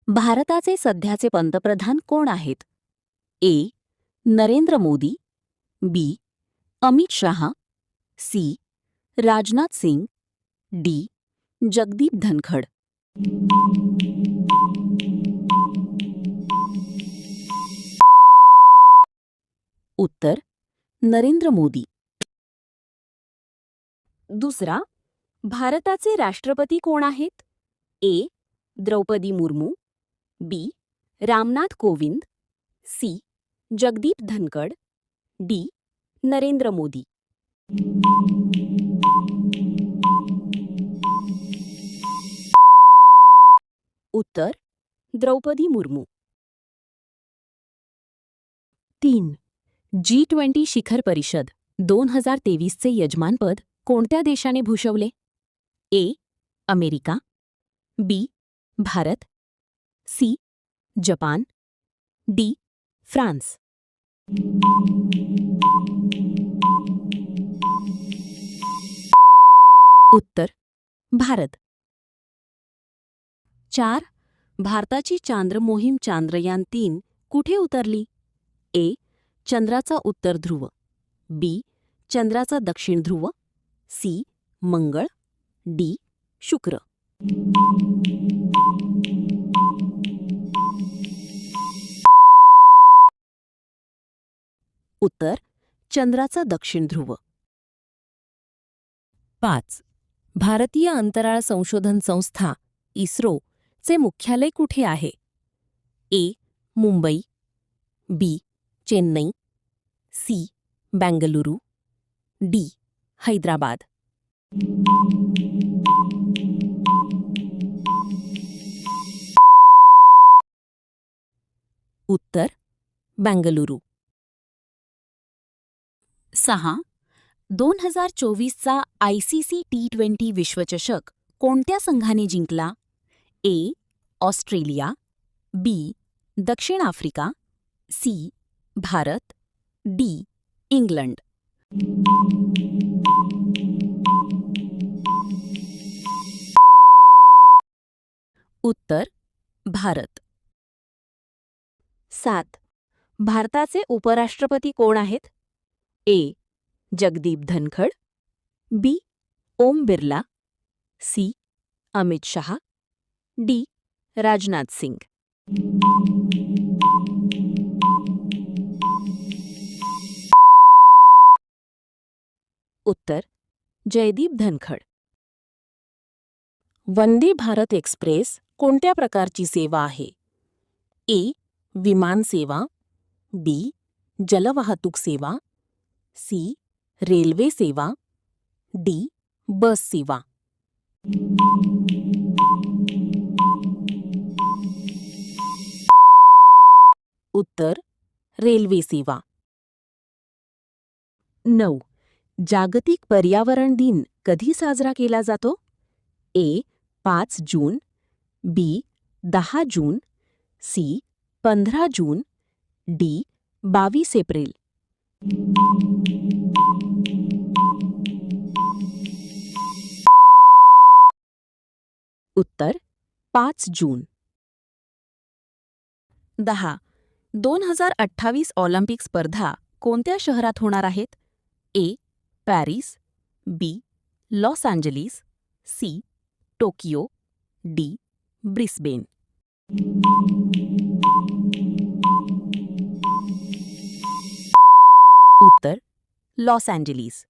भारताचे सध्याचे पंतप्रधान कोण आहेत? ए. नरेंद्र मोदी, बी. अमित शहा, सी. राजनाथ सिंग, डी. जगदीप धनखड. उत्तर नरेंद्र मोदी. दुसरा, भारताचे राष्ट्रपती कोण आहेत? ए. द्रौपदी मुर्मू, बी. रामनाथ कोविंद, सी. जगदीप धनखड, डी. नरेंद्र मोदी. उत्तर द्रौपदी मुर्मू. 3. G20 शिखर परिषद 2023चे यजमानपद कोणत्या देशाने भूषवले? A. America, B. Bharat, C. Japan, D. France. उत्तर भारत. 4. भारताची चांद्र मोहीम चांद्रयान-3 कुठे उतरली? ए. चंद्राचा उत्तर ध्रुव, बी. चंद्राचा दक्षिण ध्रुव, सी. मंगळ, डी. शुक्र. उत्तर चंद्राचा दक्षिण ध्रुव. 5. भारतीय अंतराळ संशोधन संस्था इस्रो चे मुख्यालय कुठे आहे? ए. मुंबई, बी. चेन्नई, सी. बेंगलुरू, डी. हैदराबाद. उत्तर बेंगलुरू. 6. 2024चा ICC T20 विश्वचषक कोणत्या संघाने जिंकला? ए. Australia, B. दक्षिण Africa, C. Bharat, D. England. उत्तर भारत. 7. भारताचे उपराष्ट्रपती कोण आहेत? A. Jagdeep Dhankhar, B. Om Birla, C. Amit Shah, D. Rajnath Singh. उत्तर जयदीप धनखड. वंदे भारत एक्सप्रेस कोणत्या प्रकारची सेवा आहे? ए. विमान सेवा, बी. जलवाहतूक सेवा, सी. रेल्वे सेवा, डी. बस सेवा. उत्तर रेल्वे सेवा. 9. जागतिक पर्यावरण दिन कधी साजरा केला जातो? ए. 5 जून, बी. 10 जून, सी. 15 जून, डी. 22 एप्रिल. उत्तर 5 जून. 10. 2028 ऑलिम्पिक स्पर्धा कोणत्या शहरात होणार आहेत? A. Paris, B. Los Angeles, C. Tokyo, D. Brisbane. उत्तर लॉस एंजलिस.